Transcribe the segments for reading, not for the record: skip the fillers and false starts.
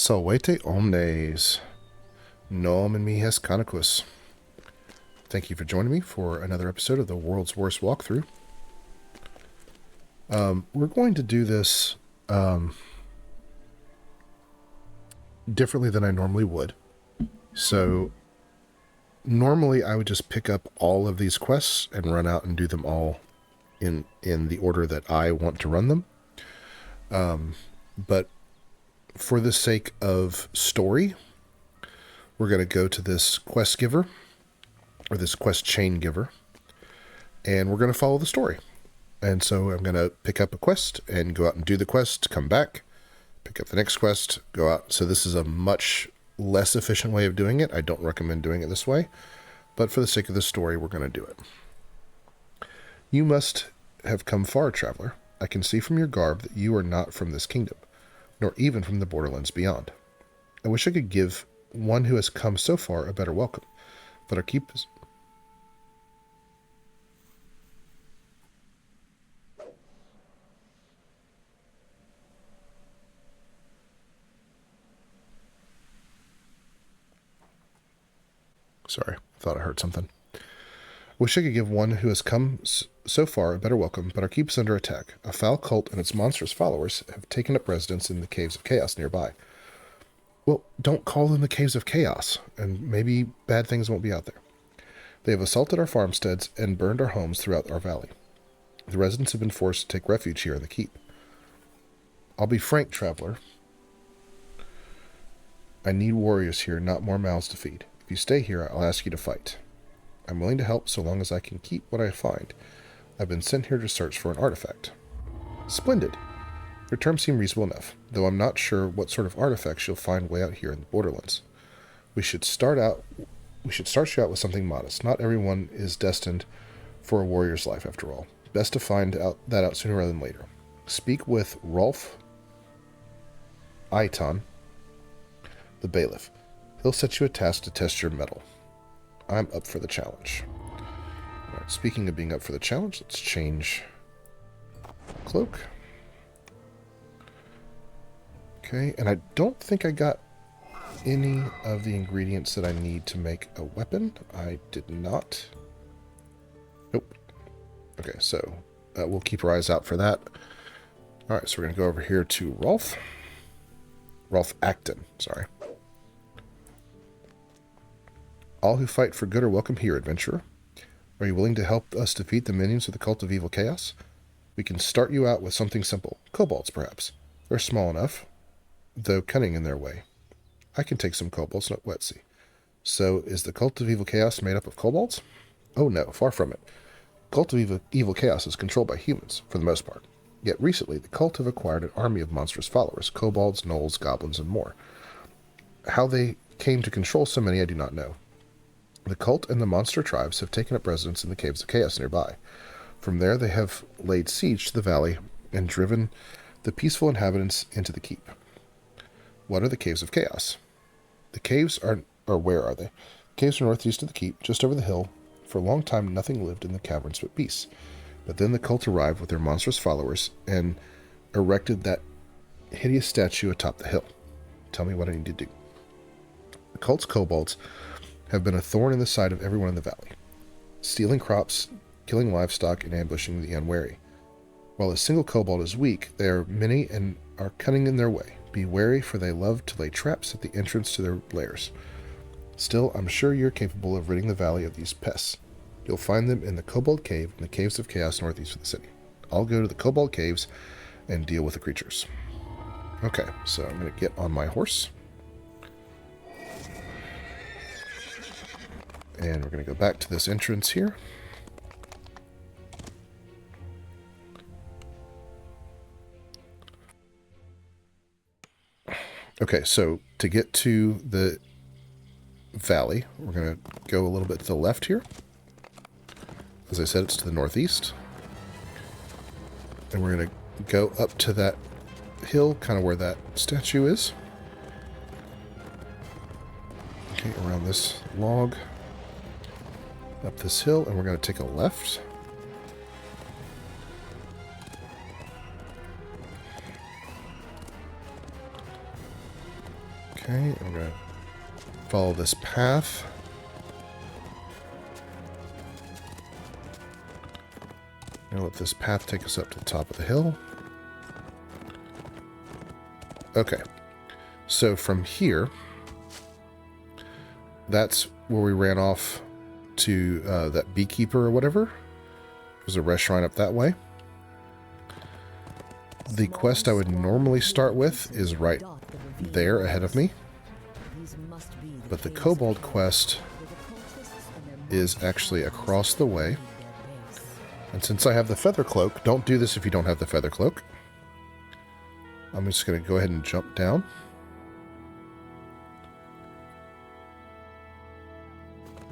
Salvete Omnes, Nom mihes canacus. Thank you for joining me for another episode of the World's Worst Walkthrough. We're going to do this differently than I normally would. So, normally I would just pick up all of these quests and run out and do them all in the order that I want to run them. But for the sake of story, we're going to go to this quest giver, or this quest chain giver, and we're going to follow the story. And so I'm going to pick up a quest and go out and do the quest, come back, pick up the next quest, go out. So this is a much less efficient way of doing it. I don't recommend doing it this way, but for the sake of the story, we're going to do it. You must have come far, traveler. I can see from your garb that you are not from this kingdom, nor even from the borderlands beyond. I wish I could give one who has come so far a better welcome, but our keep is... Sorry, I thought I heard something. Wish I could give one who has come so far a better welcome, but our keep is under attack. A foul cult and its monstrous followers have taken up residence in the Caves of Chaos nearby. Well, don't call them the Caves of Chaos, and maybe bad things won't be out there. They have assaulted our farmsteads and burned our homes throughout our valley. The residents have been forced to take refuge here in the keep. I'll be frank, traveler. I need warriors here, not more mouths to feed. If you stay here, I'll ask you to fight. I'm willing to help so long as I can keep what I find. I've been sent here to search for an artifact. Splendid. Your terms seem reasonable enough, though I'm not sure what sort of artifacts you'll find way out here in the borderlands. We should start you out with something modest. Not everyone is destined for a warrior's life, after all. Best to find that out sooner rather than later. Speak with Rolf Aiton, the bailiff. He'll set you a task to test your mettle. I'm up for the challenge. Alright, speaking of being up for the challenge, let's change cloak. Okay, and I don't think I got any of the ingredients that I need to make a weapon. I did not. Nope. Okay, so we'll keep our eyes out for that. Alright, so we're going to go over here to Rolf. Rolf Acton, sorry. All who fight for good are welcome here, adventurer. Are you willing to help us defeat the minions of the Cult of Evil Chaos? We can start you out with something simple. Kobolds, perhaps. They're small enough, though cunning in their way. I can take some kobolds, not Wetsy. So, is the Cult of Evil Chaos made up of kobolds? Oh no, far from it. Cult of Evil Chaos is controlled by humans, for the most part. Yet recently, the cult have acquired an army of monstrous followers, kobolds, gnolls, goblins, and more. How they came to control so many I do not know. The cult and the monster tribes have taken up residence in the Caves of Chaos nearby. From there they have laid siege to the valley and driven the peaceful inhabitants into the keep. What are the Caves of Chaos? The caves are where are they? Caves are northeast of the keep, just over the hill. For a long time nothing lived in the caverns but beasts. But then the cult arrived with their monstrous followers and erected that hideous statue atop the hill. Tell me what I need to do. The cult's kobolds have been a thorn in the side of everyone in the valley, stealing crops, killing livestock, and ambushing the unwary. While a single kobold is weak, they are many and are cunning in their way. Be wary, for they love to lay traps at the entrance to their lairs. Still, I'm sure you're capable of ridding the valley of these pests. You'll find them in the Kobold Cave in the Caves of Chaos northeast of the city. I'll go to the Kobold Caves and deal with the creatures. Okay, so I'm going to get on my horse. And we're going to go back to this entrance here. Okay, so to get to the valley, we're going to go a little bit to the left here. As I said, it's to the northeast. And we're going to go up to that hill, kind of where that statue is. Okay, around this log. Up this hill, and we're going to take a left. Okay, I'm going to follow this path. Now let this path take us up to the top of the hill. Okay, so from here, that's where we ran off to that beekeeper or whatever. There's a restaurant up that way. The quest I would normally start with is right there ahead of me. But the kobold quest is actually across the way. And since I have the feather cloak, don't do this if you don't have the feather cloak. I'm just going to go ahead and jump down.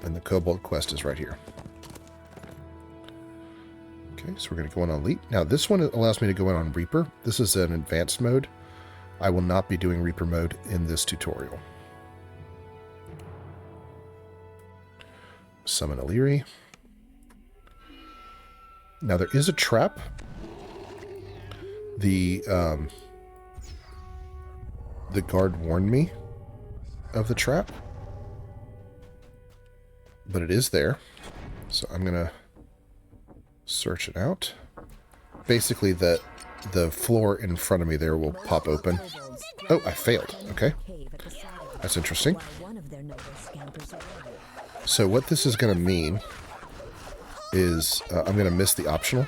And the kobold quest is right here. Okay, so we're going to go on Elite. Now, this one allows me to go in on Reaper. This is an advanced mode. I will not be doing Reaper mode in this tutorial. Summon Illyri. Now, there is a trap. The guard warned me of the trap. But it is there. So I'm going to search it out. Basically, the floor in front of me there will pop open. Oh, I failed. Okay. That's interesting. So what this is going to mean is I'm going to miss the optional.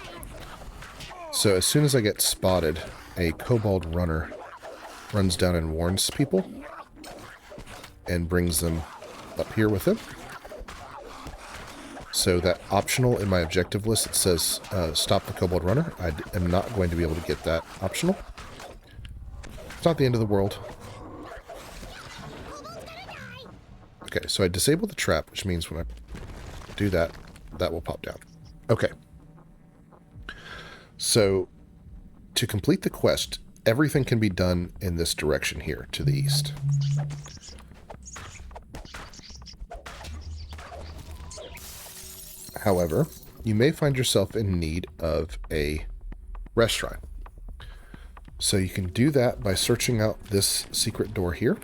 So as soon as I get spotted, a kobold runner runs down and warns people and brings them up here with him. So that optional in my objective list, it says stop the kobold runner. I am not going to be able to get that optional. It's not the end of the world. Okay, so I disable the trap, which means when I do that, that will pop down. Okay. So to complete the quest, everything can be done in this direction here to the east. However, you may find yourself in need of a restaurant. So you can do that by searching out this secret door here.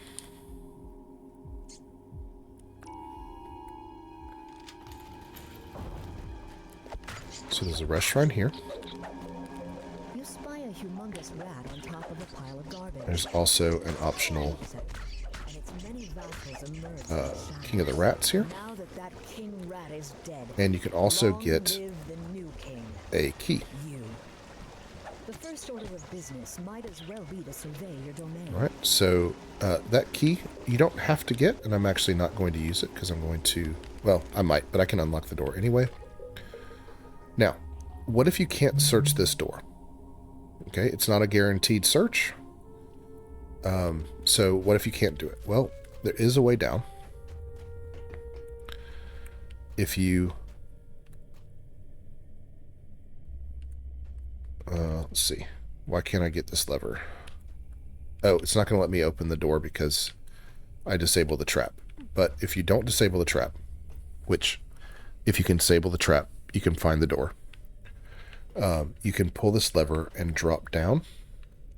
So there's a restaurant here. You spy a humongous rat on top of a pile of garbage. There's also an optional King of the Rats here. Now that king rat is dead, and you can also long get live the new king, a key. you. The first order of business might as well be to survey your domain. All right, so that key you don't have to get, and I'm actually not going to use it because I'm going to, well, I might, but I can unlock the door anyway. Now, what if you can't search this door? Okay, it's not a guaranteed search. So what if you can't do it? Well, there is a way down. If you, let's see, why can't I get this lever? Oh, it's not going to let me open the door because I disabled the trap. But if you don't disable the trap, which if you can disable the trap, you can find the door. You can pull this lever and drop down,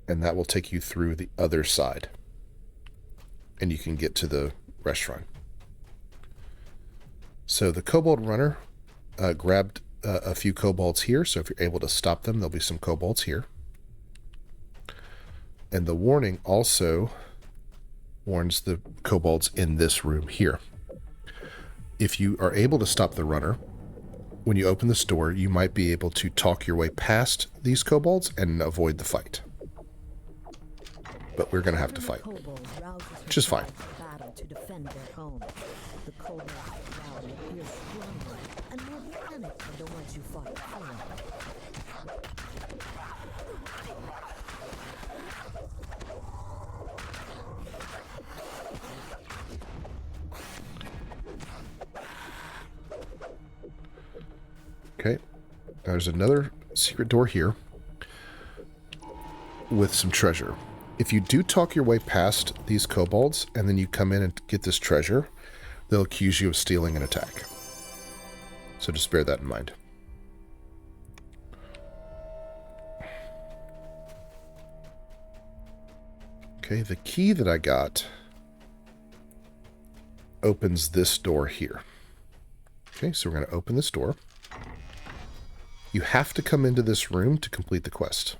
and that will take you through the other side. And you can get to the restaurant. So the kobold runner grabbed a few kobolds here, so if you're able to stop them, there'll be some kobolds here. And the warning also warns the kobolds in this room here. If you are able to stop the runner, when you open this door, you might be able to talk your way past these kobolds and avoid the fight. But we're going to have to fight, which is fine. To defend their home. The kobolds rally appears stronger and more panicked than the ones you fought before. Okay, there's another secret door here with some treasure. If you do talk your way past these kobolds and then you come in and get this treasure, they'll accuse you of stealing an attack. So just bear that in mind. Okay, the key that I got opens this door here. Okay, so we're going to open this door. You have to come into this room to complete the quest.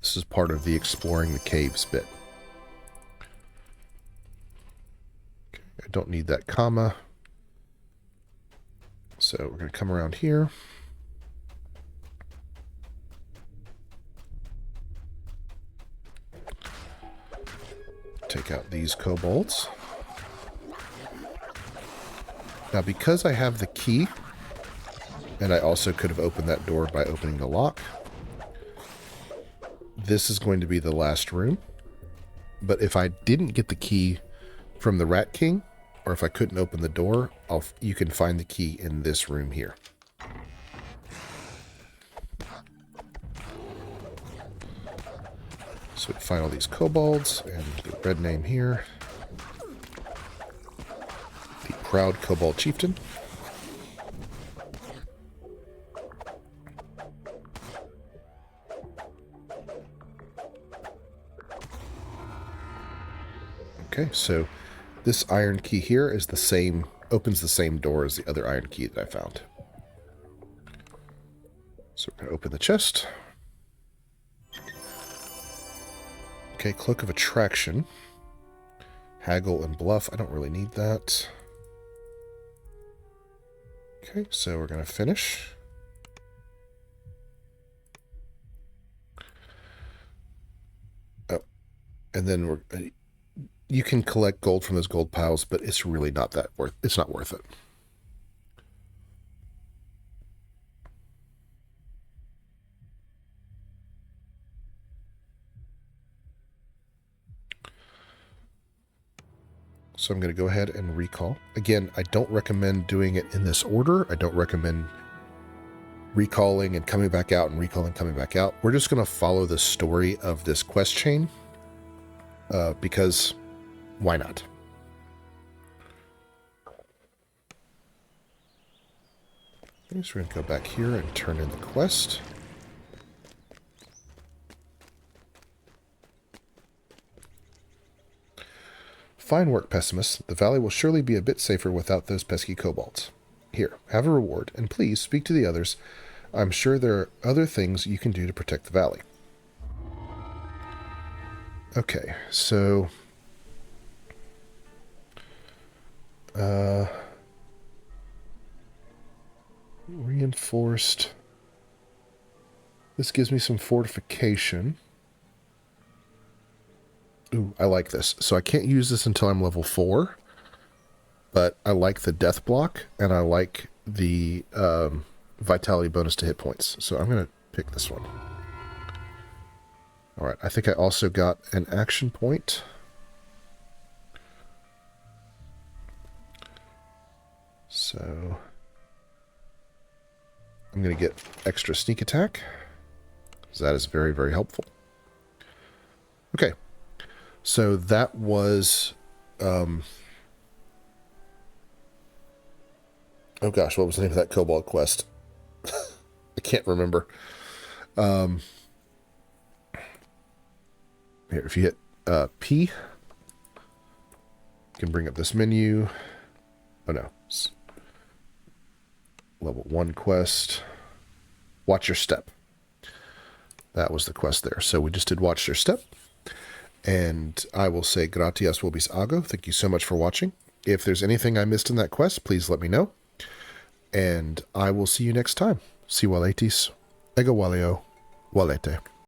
This is part of the exploring the caves bit. Okay, I don't need that comma. So we're going to come around here. Take out these kobolds. Now, because I have the key, and I also could have opened that door by opening the lock, this is going to be the last room. But if I didn't get the key from the Rat King, or if I couldn't open the door, you can find the key in this room here. So we find all these kobolds, and the red name here. The proud kobold chieftain. Okay, so this iron key here is the same, opens the same door as the other iron key that I found. So we're going to open the chest. Okay, Cloak of Attraction. Haggle and Bluff. I don't really need that. Okay, so we're going to finish. Oh, and then you can collect gold from those gold piles, but it's really not that worth. It's not worth it. So I'm going to go ahead and recall. Again, I don't recommend doing it in this order. I don't recommend recalling and coming back out and recalling and coming back out. We're just going to follow the story of this quest chain because why not? Okay, so we're going to go back here and turn in the quest. Fine work, Pessimist. The valley will surely be a bit safer without those pesky kobolds. Here, have a reward, and please speak to the others. I'm sure there are other things you can do to protect the valley. Okay, so... reinforced. This gives me some fortification. Ooh, I like this. So I can't use this until I'm level 4. But I like the death block, and I like the vitality bonus to hit points. So I'm going to pick this one. Alright, I think I also got an action point. So I'm going to get extra sneak attack. So that is very, very helpful. Okay. So that was... oh gosh, what was the name of that kobold quest? I can't remember. Here, if you hit P, you can bring up this menu. Oh no. It's level 1 quest. Watch your step. That was the quest there. So we just did watch your step. And I will say gratias vobis ago. Thank you so much for watching. If there's anything I missed in that quest, please let me know. And I will see you next time. Si valetis, ego valeo, valete.